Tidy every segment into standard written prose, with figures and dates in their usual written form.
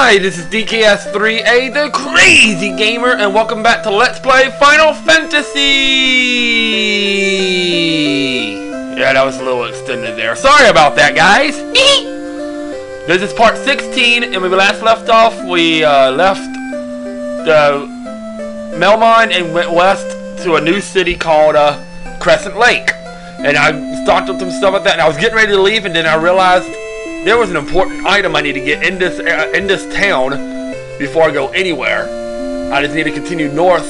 Hi, this is DKS3A, the Crazy Gamer, and welcome back to Let's Play Final Fantasy! Yeah, that was a little extended there. Sorry about that, guys! This is part 16, and when we last left off, we left the Melmon and went west to a new city called Crescent Lake. And I stocked up some stuff like that, and I was getting ready to leave, and then I realized there was an important item I need to get in this town before I go anywhere. I just need to continue north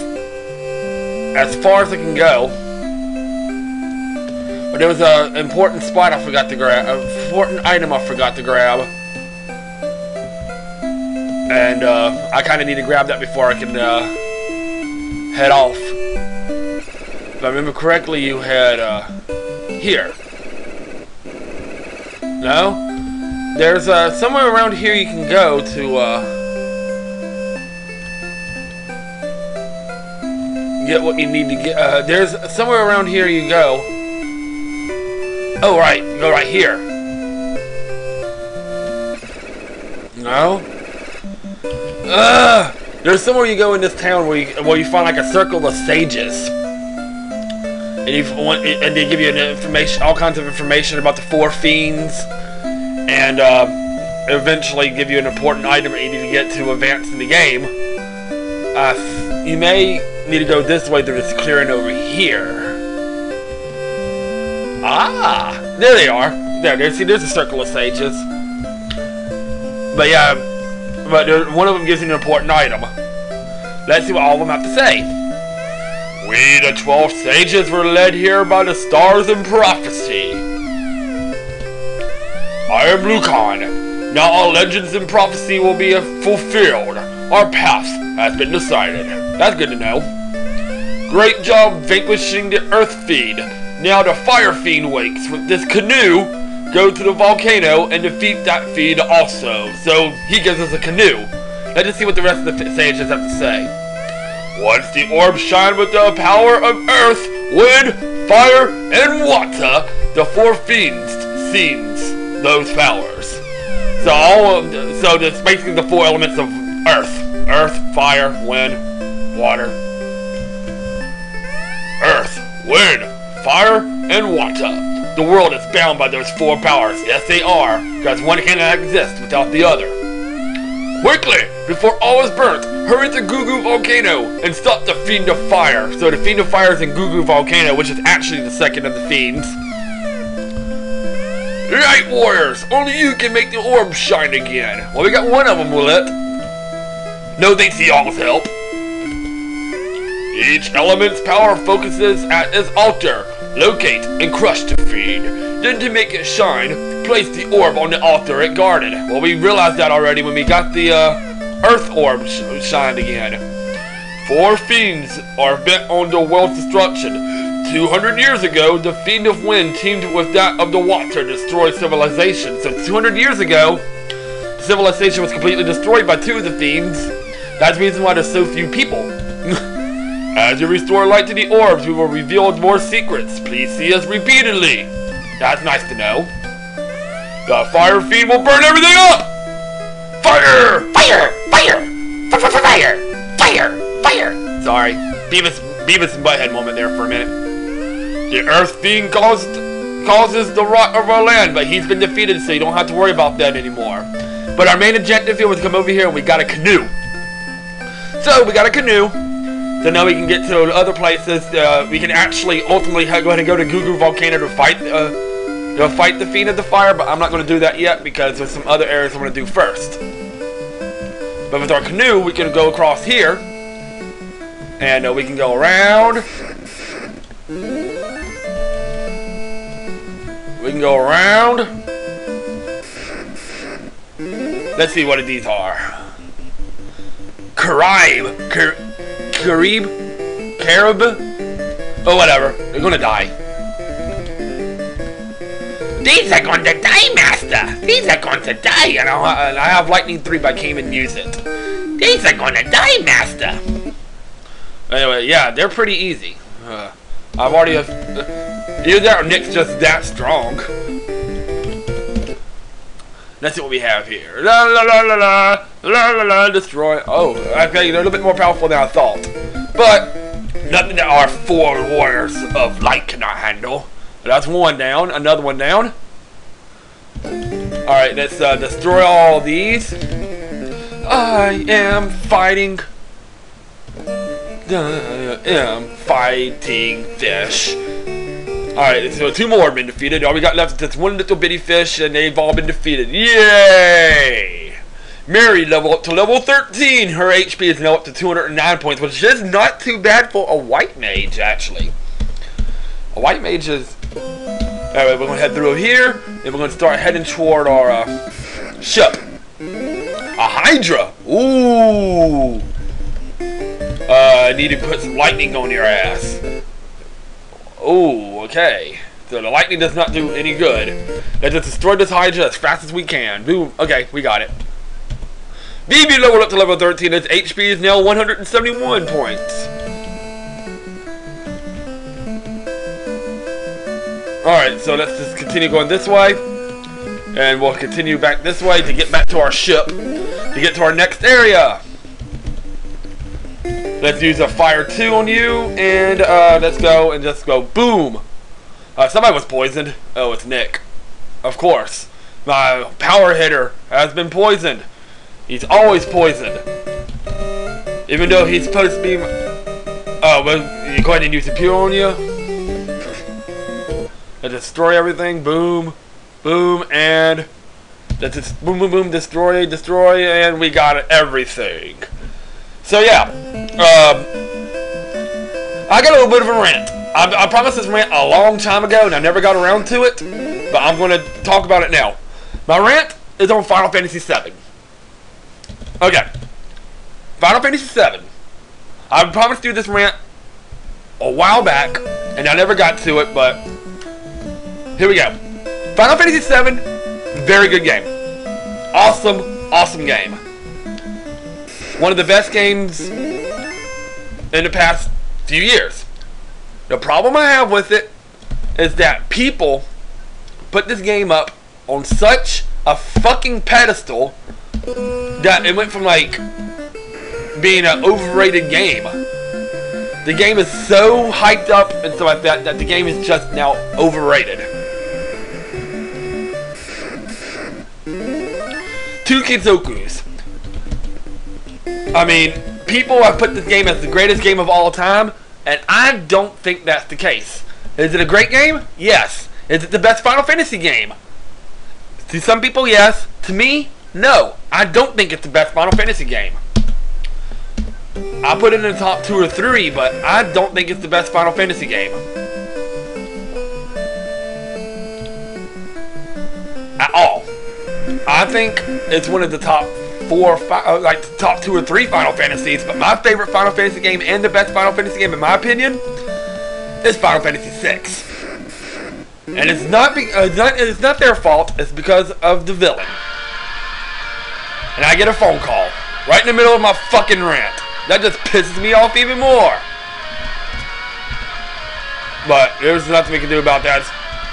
as far as I can go. But there was an important spot I forgot to grab, an important item I forgot to grab. And I kind of need to grab that before I can head off. If I remember correctly, you had here. No? There's somewhere around here you can go to get what you need to get. There's somewhere around here you go. Oh, right. You go right here. No? There's somewhere you go in this town where you find like a circle of sages. And they give you all kinds of information about the four fiends. And eventually give you an important item that you need to get to advance in the game. You may need to go this way through this clearing over here. Ah! There they are. See, there's a circle of sages. But yeah, one of them gives you an important item. Let's see what all of them have to say. We, the 12 sages, were led here by the stars and prophecy. I am Lucan. Now all legends and prophecy will be fulfilled. Our path has been decided. That's good to know. Great job vanquishing the Earth Fiend. Now the Fire Fiend wakes. With this canoe, go to the volcano and defeat that fiend also. So he gives us a canoe. Let's just see what the rest of the sages have to say. Once the orbs shine with the power of Earth, Wind, Fire, and Water, the four fiends seize those powers. So that's basically the four elements of Earth. Earth, Fire, Wind, Water. Earth, Wind, Fire, and Water. The world is bound by those four powers. Yes, they are, because one cannot exist without the other. Quickly, before all is burnt, hurry to Gugu Volcano and stop the Fiend of Fire. So the Fiend of Fire is in Gugu Volcano, which is actually the second of the fiends. Light Warriors, only you can make the orb shine again. Well, we got one of them, will it? No thanks to y'all's help. Each element's power focuses at its altar. Locate and crush the fiend. Then to make it shine, place the orb on the altar it guarded. Well, we realized that already when we got the Earth orb shined again. Four fiends are bent on the world's destruction. 200 years ago, the Fiend of Wind teamed with that of the Water to destroy civilization. So 200 years ago, civilization was completely destroyed by two of the fiends. That's the reason why there's so few people. As you restore light to the orbs, we will reveal more secrets. Please see us repeatedly. That's nice to know. The Fire Fiend will burn everything up! Fire! Fire! Fire! Fire! Fire! Fire! Sorry. Beavis and Butthead moment there for a minute. The Earth Fiend causes the rot of our land, but he's been defeated, so you don't have to worry about that anymore. But our main objective here was to come over here and we got a canoe. So, we got a canoe. So now we can get to other places. We can actually ultimately go ahead and go to Gugu Volcano to fight the Fiend of the Fire, but I'm not going to do that yet because there's some other areas I'm going to do first. But with our canoe, we can go across here. And we can go around. We can go around. Let's see what these are. Carib. Oh, whatever. They're gonna die. These are going to die, Master. These are going to die. You know, I have Lightning 3, but I can't even use it. These are going to die, Master. Anyway, yeah, they're pretty easy. I've already... either that or Nick's just that strong. Let's see what we have here. La la la la la la la la. Destroy. Oh, okay, they're a little bit more powerful than I thought, but nothing that our 4 warriors of light cannot handle. That's one down. Another one down. All right, let's destroy all these. I am fighting. I am fighting fish. Alright, so 2 more have been defeated. All we got left is just 1 little bitty fish, and they've all been defeated. Yay! Mary level up to level 13. Her HP is now up to 209 points, which is not too bad for a white mage, actually. A white mage is... Alright, we're going to head through here, and we're going to start heading toward our ship. A Hydra! Ooh! I need to put some lightning on your ass. Oh, okay. So the lightning does not do any good. Let's just destroy this Hydra as fast as we can. Boom. Okay, we got it. BB leveled up to level 13. Its HP is now 171 points. Alright, so let's just continue going this way. And we'll continue back this way to get back to our ship. To get to our next area. Let's use a fire 2 on you, and let's go and just go boom. Somebody was poisoned. Oh, it's Nick. Of course. My power hitter has been poisoned. He's always poisoned. Even though he's supposed to be... Oh, well, you go ahead and use a pure on you. Let's destroy everything. Boom. Boom, and... Let's just boom, boom, boom, destroy, destroy, and we got everything. So yeah, I got a little bit of a rant. I promised this rant a long time ago, and I never got around to it, but I'm going to talk about it now. My rant is on Final Fantasy VII. Okay, Final Fantasy VII. I promised to do this rant a while back, and I never got to it, but here we go. Final Fantasy VII, very good game. Awesome, awesome game. One of the best games in the past few years. The problem I have with it is that people put this game up on such a fucking pedestal that it went from like being an overrated game. The game is so hyped up and stuff like that that the game is just now overrated. 2 Kitzokus. I mean, people have put this game as the greatest game of all time, and I don't think that's the case. Is it a great game? Yes. Is it the best Final Fantasy game? To some people, yes. To me, no. I don't think it's the best Final Fantasy game. I put it in the top 2 or 3, but I don't think it's the best Final Fantasy game. At all. I think it's one of the top 4 or 5, like the top 2 or 3 Final Fantasies, but my favorite Final Fantasy game and the best Final Fantasy game, in my opinion, is Final Fantasy VI. And it's not their fault. It's because of the villain. And I get a phone call right in the middle of my fucking rant. That just pisses me off even more. But there's nothing we can do about that.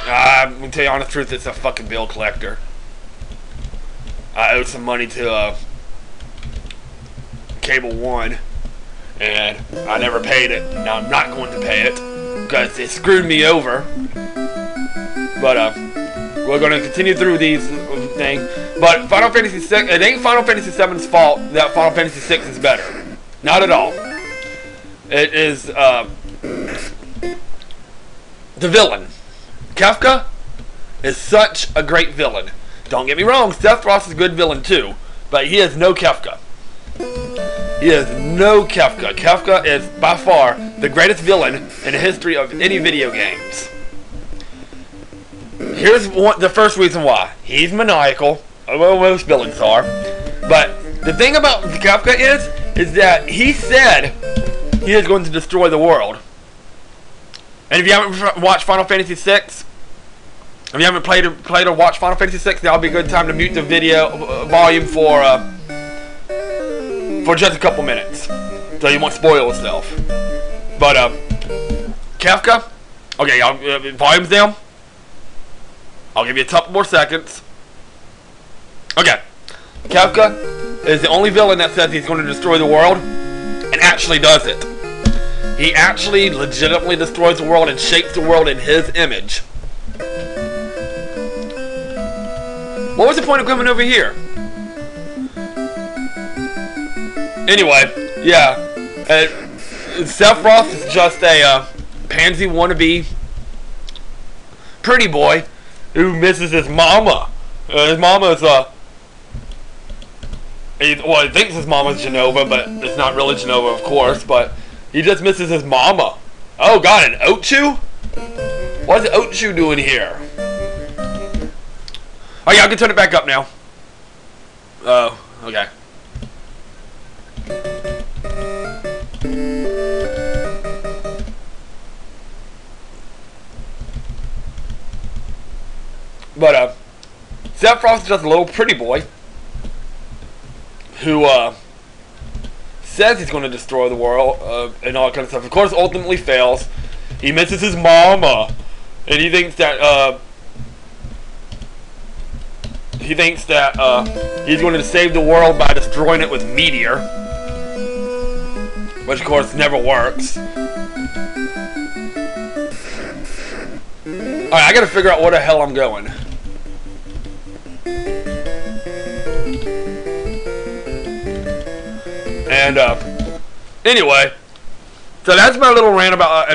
I'm gonna tell you the honest truth, it's a fucking bill collector. I owed some money to Cable One, and I never paid it. Now I'm not going to pay it because it screwed me over. But we're going to continue through these things. But Final Fantasy VI, it ain't Final Fantasy VII's fault that Final Fantasy VI is better. Not at all. It is the villain. Kefka is such a great villain. Don't get me wrong, Sephiroth is a good villain too, but he is no Kefka. He is no Kefka. Kefka is by far the greatest villain in the history of any video games. Here's the first reason why. He's maniacal. Well, most villains are. But the thing about Kefka is that he said he is going to destroy the world. And if you haven't watched Final Fantasy VI, if you haven't played or watched Final Fantasy VI, that'll be a good time to mute the video volume for just a couple minutes, so you won't spoil yourself. But Kefka, okay, volume's down. I'll give you a couple more seconds. Okay. Kefka is the only villain that says he's going to destroy the world, and actually does it. He actually legitimately destroys the world and shapes the world in his image. What was the point of coming over here? Anyway, yeah. Sephiroth is just a pansy wannabe pretty boy who misses his mama. His mama's he thinks his mama's Genova, but it's not really Genova, of course. But he just misses his mama. Oh God, an Oatchu? What is Oatchu doing here? Oh yeah, I can turn it back up now. Oh, okay. But Sephiroth is just a little pretty boy who says he's going to destroy the world and all that kind of stuff. Of course, ultimately fails. He misses his mama, and he thinks that he's going to save the world by destroying it with meteor, which of course never works. Alright, I gotta figure out where the hell I'm going. And anyway, so that's my little rant about,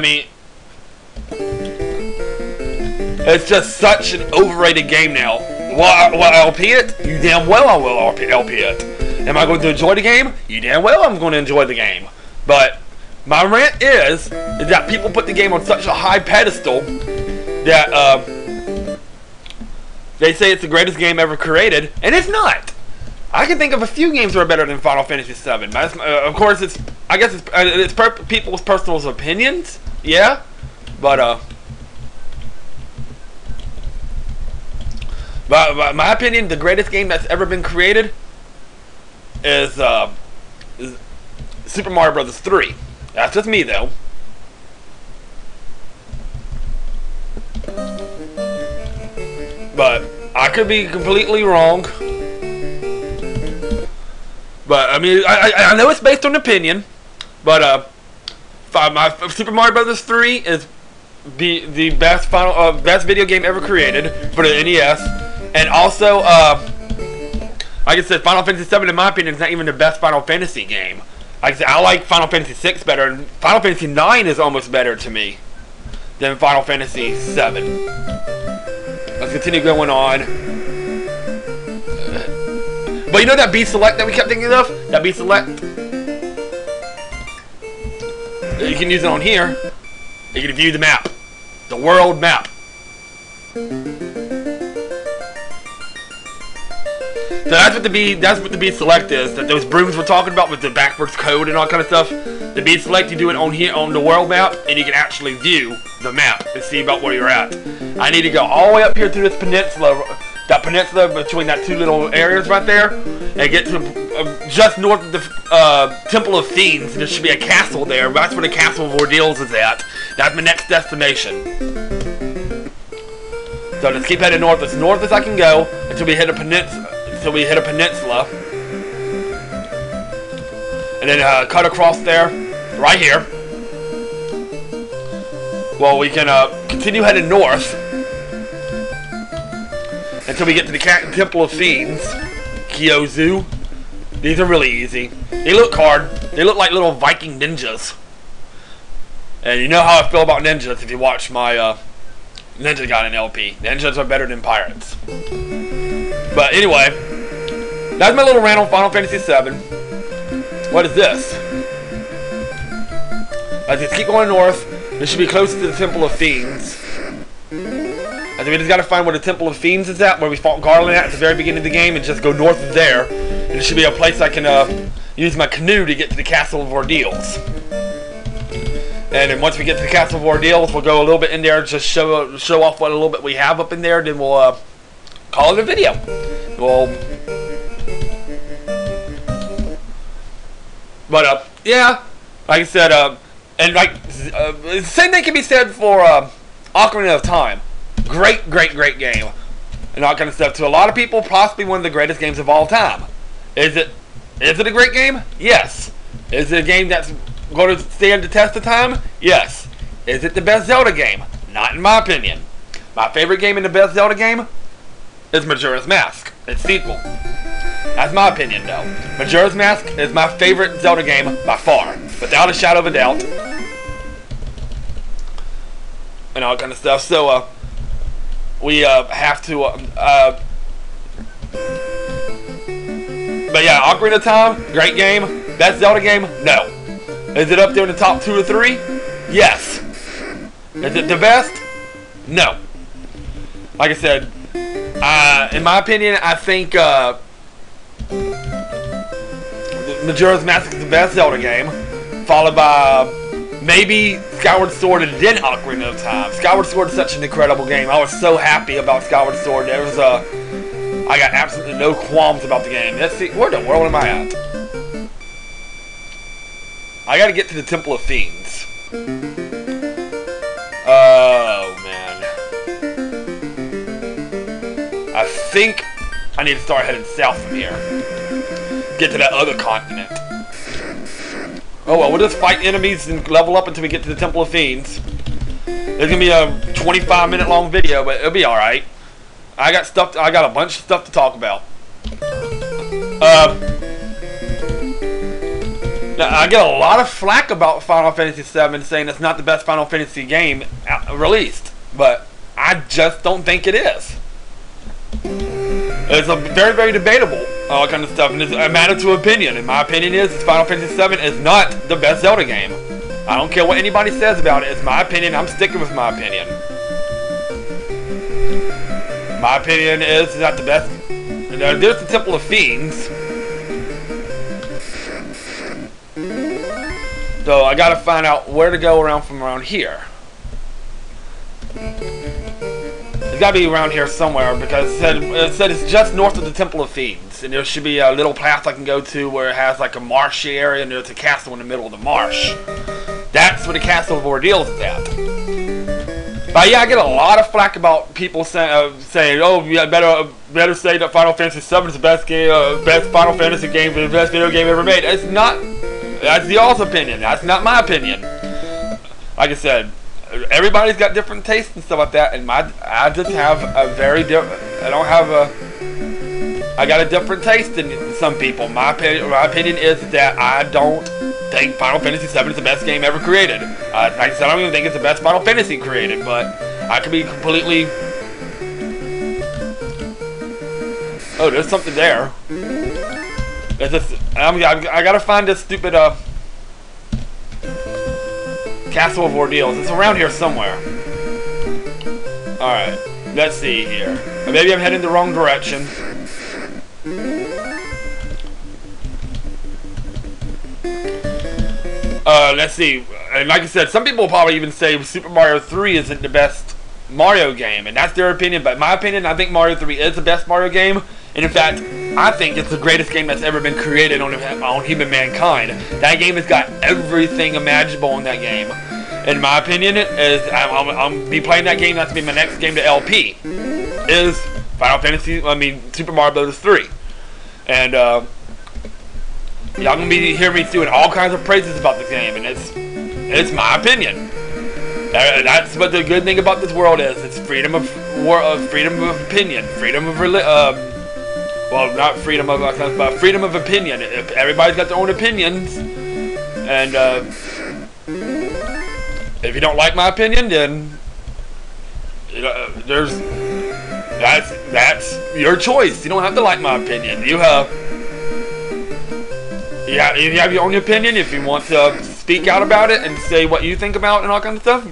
it's just such an overrated game now. Will I LP it? You damn well I will LP it. Am I going to enjoy the game? You damn well I'm going to enjoy the game. But my rant is that people put the game on such a high pedestal that they say it's the greatest game ever created, and it's not. I can think of a few games that are better than Final Fantasy VII. But of course, it's people's personal opinions, yeah. But my opinion, the greatest game that's ever been created is Super Mario Bros. 3. That's just me, though. But I could be completely wrong. But I know it's based on opinion. But Super Mario Bros. 3 is the best best video game ever created for the NES, and also like I said, Final Fantasy VII, in my opinion, is not even the best Final Fantasy game. Like I said, I like Final Fantasy VI better, and Final Fantasy IX is almost better to me than Final Fantasy VII. Let's continue going on. But you know that B select that we kept thinking of? That B select? You can use it on here. You can view the map. The world map. So that's what the B select is. That those brooms we're talking about with the backwards code and all kind of stuff. The B select, you do it on here on the world map, and you can actually view the map and see about where you're at. I need to go all the way up here through this peninsula, that peninsula between that two little areas right there, and get to just north of the Temple of Fiends. There should be a castle there. That's where the Castle of Ordeals is at. That's my next destination. So let's keep heading north as I can go until we hit a peninsula. And then cut across there, right here. Well, we can continue heading north until we get to the Temple of Fiends, Kyozu. These are really easy. They look hard. They look like little Viking ninjas. And you know how I feel about ninjas if you watch my Ninja Gaiden LP. Ninjas are better than pirates. But anyway, that's my little rant on Final Fantasy VII. What is this? Let's just keep going north. This should be close to the Temple of Fiends. I think we just gotta find where the Temple of Fiends is at, where we fought Garland at the very beginning of the game, and just go north of there. And it should be a place I can use my canoe to get to the Castle of Ordeals. And then once we get to the Castle of Ordeals, we'll go a little bit in there, just show off what a little bit we have up in there, then we'll call it a video. But yeah, like I said, and like same thing can be said for Ocarina of Time. Great game. and all kind of stuff. To a lot of people, possibly one of the greatest games of all time. Is it a great game? Yes. Is it a game that's going to stand the test of time? Yes. Is it the best Zelda game? Not in my opinion. My favorite game in the best Zelda game is Majora's Mask, its sequel. That's my opinion, though. Majora's Mask is my favorite Zelda game by far, without a shadow of a doubt. And all kind of stuff. So, we have to. But yeah, Ocarina of Time, great game. Best Zelda game? No. Is it up there in the top 2 or 3? Yes. Is it the best? No. Like I said, in my opinion, I think Majora's Mask is the best Zelda game, followed by maybe Skyward Sword and then Ocarina of Time. Skyward Sword is such an incredible game. I was so happy about Skyward Sword. I got absolutely no qualms about the game. Let's see, where the world am I at? I gotta get to the Temple of Fiends. Oh, man. I think I need to start heading south from here. Get to that other continent. Oh well, we'll just fight enemies and level up until we get to the Temple of Fiends. There's gonna be a 25-minute long video, but it'll be alright. I got a bunch of stuff to talk about. Now, I get a lot of flack about Final Fantasy VII, saying it's not the best Final Fantasy game released, but I just don't think it is. It's very, very debatable, all kind of stuff, and it's a matter to opinion. And my opinion is Final Fantasy VII is not the best Zelda game. I don't care what anybody says about it. It's my opinion. I'm sticking with my opinion. My opinion is not the best. There's the Temple of Fiends. So I gotta find out where to go around from around here. It's gotta be around here somewhere because it said it's just north of the Temple of Fiends, and there should be a little path I can go to where it has like a marshy area, and there's a castle in the middle of the marsh. That's where the Castle of Ordeals is at. But yeah, I get a lot of flack about people saying, "Oh, you better say that Final Fantasy VII is the best game, best Final Fantasy game, the best video game ever made." It's not. That's y'all's opinion. That's not my opinion. Like I said, everybody's got different tastes and stuff like that, and I just have a very different. I got a different taste than some people. My opinion is that I don't think Final Fantasy VII is the best game ever created. Like I said, I don't even think it's the best Final Fantasy created, but I could be completely. Oh, there's something there. I gotta find this stupid Castle of Ordeals. It's around here somewhere. Alright, let's see here. Maybe I'm heading the wrong direction. Let's see. And like I said, some people will probably even say Super Mario 3 isn't the best Mario game, and that's their opinion. But in my opinion, I think Mario 3 is the best Mario game. And in fact, I think it's the greatest game that's ever been created on human mankind. That game has got everything imaginable in that game. In my opinion, I'm be playing that game. That's be my next game to LP. Is Super Mario Bros. 3. And y'all gonna be hearing me doing all kinds of praises about this game, and it's my opinion. That's what the good thing about this world is. It's freedom of opinion, freedom of well, not freedom of, but freedom of opinion. Everybody's got their own opinions, and if you don't like my opinion, then that's your choice. You don't have to like my opinion. You have your own opinion. If you want to speak out about it and say what you think about and all kinds of stuff,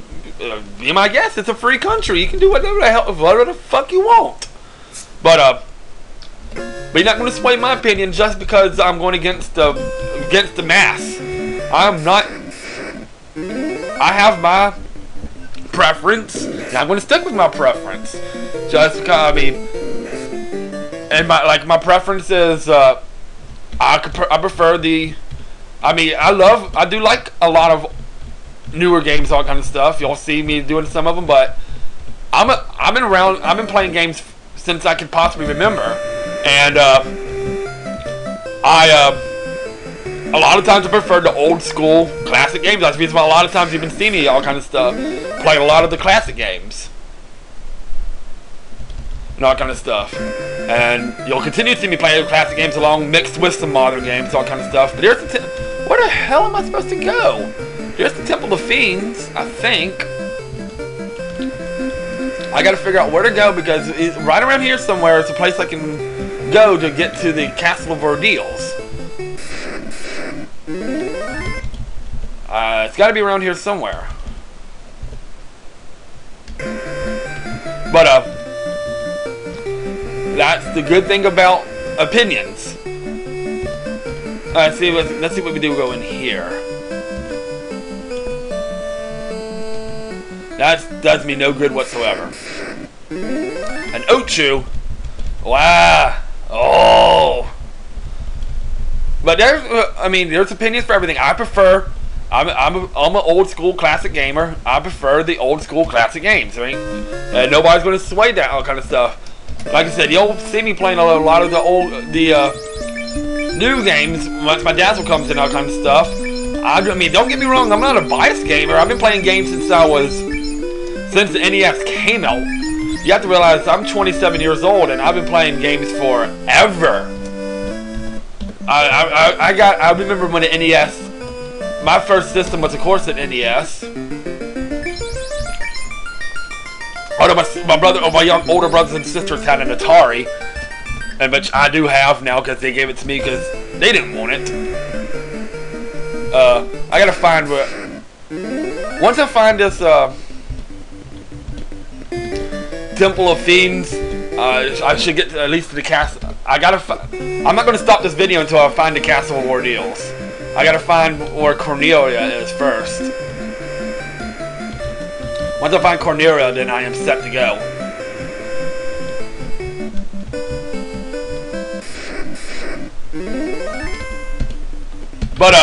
be my guest. It's a free country. You can do whatever the fuck you want. But you're not going to sway my opinion just because I'm going against the mass. I'm not. I have my preference, and I'm going to stick with my preference. Just because, and my preference is I prefer the. I do like a lot of newer games, all kind of stuff. You'll see me doing some of them, but I've been playing games since I could possibly remember. And a lot of times I prefer the old school classic games. That's the reason why a lot of times you've been seeing me all kind of stuff, playing a lot of the classic games and all kind of stuff. And you'll continue to see me play classic games along mixed with some modern games, all kind of stuff. But there's the where the hell am I supposed to go? There's the Temple of Fiends, I think. I gotta figure out where to go because it's right around here somewhere. It's a place I can go to get to the Castle of Ordeals. It's gotta be around here somewhere. But that's the good thing about opinions. Let's see what we do go in here. That does me no good whatsoever. An Ochu. Wow. Oh. But there's, I mean, there's opinions for everything. I prefer. I'm an old school classic gamer. I prefer the old school classic games. I mean, nobody's going to sway that all kind of stuff. Like I said, you'll see me playing a lot of the new games once my dazzle comes in, all kind of stuff. I mean, don't get me wrong. I'm not a biased gamer. I've been playing games since the NES came out. You have to realize I'm 27 years old and I've been playing games forever. I remember when the NES. My first system was, of course, an NES. Although my older brothers and sisters had an Atari, and which I do have now because they gave it to me because they didn't want it. I gotta find where. Once I find this Temple of Fiends, I should get at least to the castle. I'm not gonna stop this video until I find the Castle of Ordeals. I gotta find where Cornelia is first. Once I find Cornelia, then I am set to go. But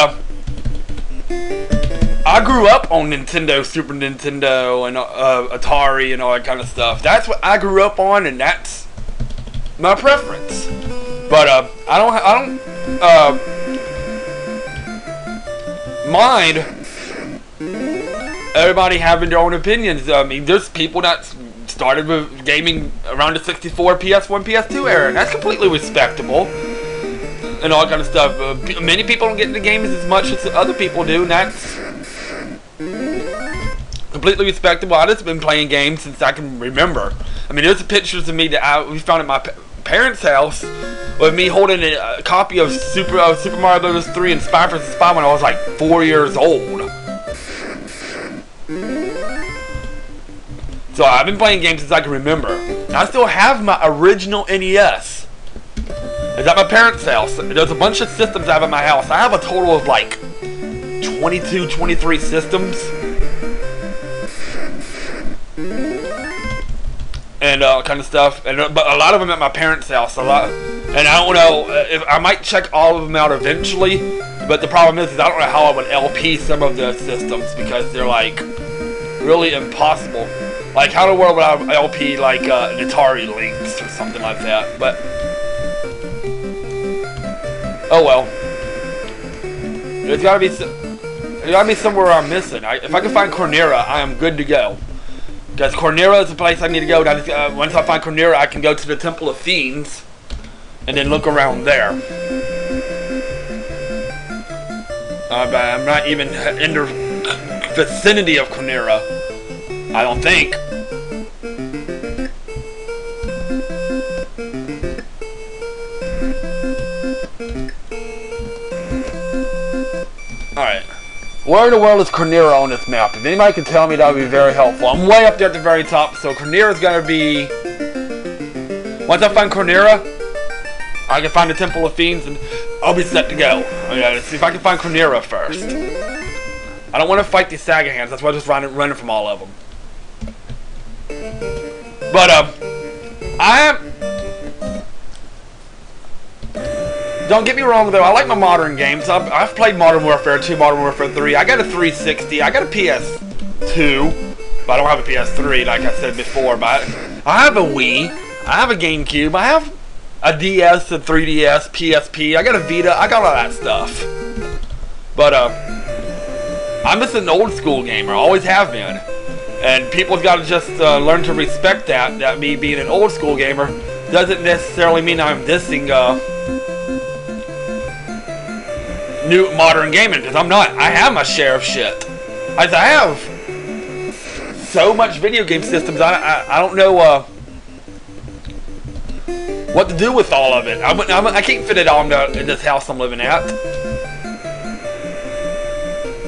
I grew up on Nintendo, Super Nintendo, and Atari, and all that kind of stuff. That's what I grew up on, and that's my preference. But I don't mind everybody having their own opinions. I mean, there's people that started with gaming around the 64, PS1, PS2 era, and that's completely respectable. And all that kind of stuff. Many people don't get into games as much as other people do, and that's completely respectable. I've just been playing games since I can remember. I mean, there's pictures of me that we found at my parents' house with me holding a copy of Super Mario Bros. 3 and Spy vs. Spy when I was like 4 years old. So I've been playing games since I can remember. And I still have my original NES. It's at my parents' house. There's a bunch of systems I have at my house. I have a total of like 22, 23 systems. And kind of stuff. But a lot of them at my parents' house. And I don't know if I might check all of them out eventually. But the problem is I don't know how I would LP some of the systems because they're like really impossible. Like how in the world would I LP like an Atari Lynx or something like that? But oh well. There's gotta be somewhere I'm missing. If I can find Cornelia, I am good to go. Because Cornelia is the place I need to go. Once I find Cornelia, I can go to the Temple of Fiends and then look around there. But I'm not even in the vicinity of Cornelia. I don't think. Alright. Where in the world is Cornelia on this map? If anybody can tell me, that would be very helpful. I'm way up there at the very top, so Cornelia is going to be... Once I find Cornelia, I can find the Temple of Fiends, and I'll be set to go. Let's see if I can find Cornelia first. I don't want to fight these Saga hands, that's why I'm just running from all of them. But, don't get me wrong though, I like my modern games. I've played Modern Warfare 2, Modern Warfare 3. I got a 360, I got a PS2, but I don't have a PS3 like I said before. But I have a Wii, I have a GameCube. I have a DS, a 3DS, PSP. I got a Vita. I got all that stuff. But I'm just an old school gamer. Always have been. And people's got to just learn to respect that. That me being an old school gamer doesn't necessarily mean I'm dissing new modern gaming, because I'm not. I have my share of shit. I have so much video game systems. I don't know what to do with all of it. I can't fit it all in this house I'm living at.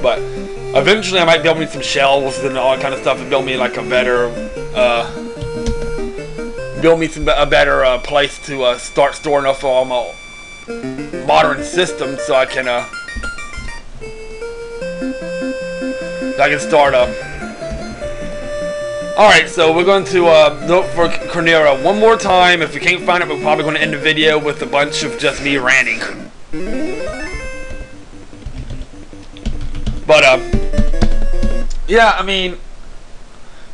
But eventually I might build me some shelves and all that kind of stuff, and build me like a better place to start storing off all my modern systems, so I can start Alright, so we're going to look for Cornera one more time. If we can't find it, we're probably going to end the video with a bunch of just me ranting. But yeah, I mean,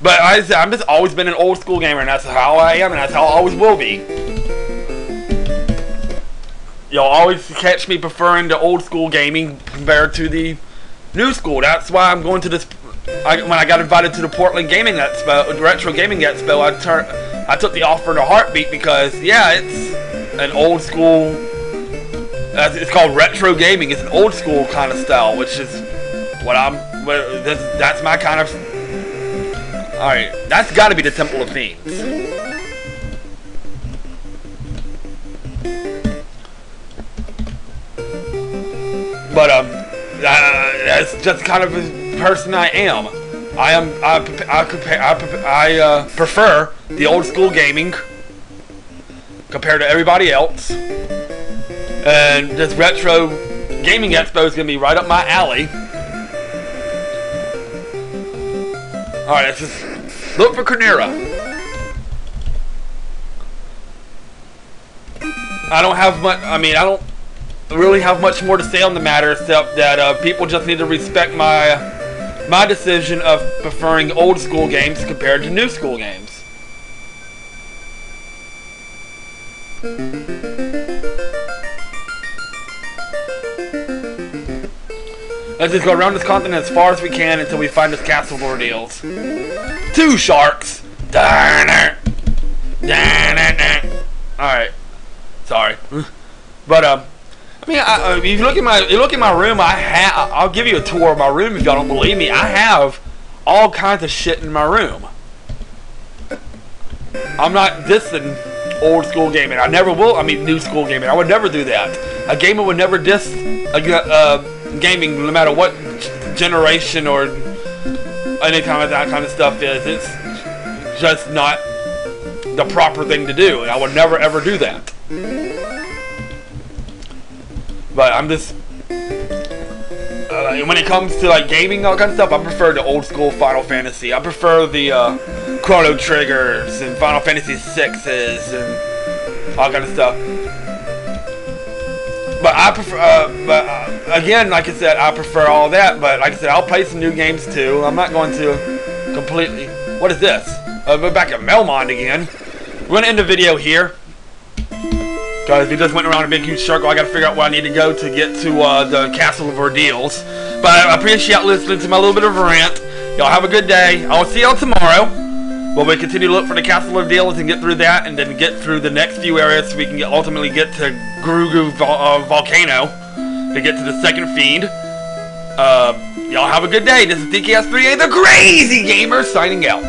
but I've just always been an old school gamer, and that's how I am, and that's how I always will be. You'll always catch me preferring the old school gaming compared to the new school. That's why I'm going to this. When I got invited to the Portland Gaming Expo, Retro Gaming Expo, I took the offer in a heartbeat, because yeah, it's an old school. It's called retro gaming. It's an old school kind of style, which is what that's my kind of. All right, that's got to be the Temple of Fiends. But that's just kind of a person I am. I prefer the old school gaming compared to everybody else, and this retro gaming expo is gonna be right up my alley. All right, let's just look for Cornera. I don't have much. I mean, I don't really have much more to say on the matter, except that people just need to respect my decision of preferring old school games compared to new school games. Let's just go around this continent as far as we can until we find this castle of ordeals. 2 sharks. Alright. Sorry. But I mean, if you look at my room, I'll give you a tour of my room if y'all don't believe me. I have all kinds of shit in my room. I'm not dissing old school gaming. I never will. I mean, new school gaming. I would never do that. A gamer would never diss gaming, no matter what generation or any kind of that kind of stuff is. It's just not the proper thing to do, and I would never ever do that. But I'm just when it comes to like gaming, all kind of stuff, I prefer the old school Final Fantasy. I prefer the Chrono Triggers and Final Fantasy 6s and all kind of stuff. But I prefer, again, like I said, I prefer all that. But like I said, I'll play some new games too. I'm not going to completely. What is this? We're back at Melmond again. We're going to end the video here, because we just went around a big huge circle. I got to figure out where I need to go to get to the Castle of Ordeals. But I appreciate listening to my little bit of a rant. Y'all have a good day. I'll see y'all tomorrow, where we continue to look for the Castle of Ordeals and get through that, and then get through the next few areas so we can ultimately get to Gurugu Volcano to get to the second fiend. Y'all have a good day. This is DKS3A, the Crazy Gamer, signing out.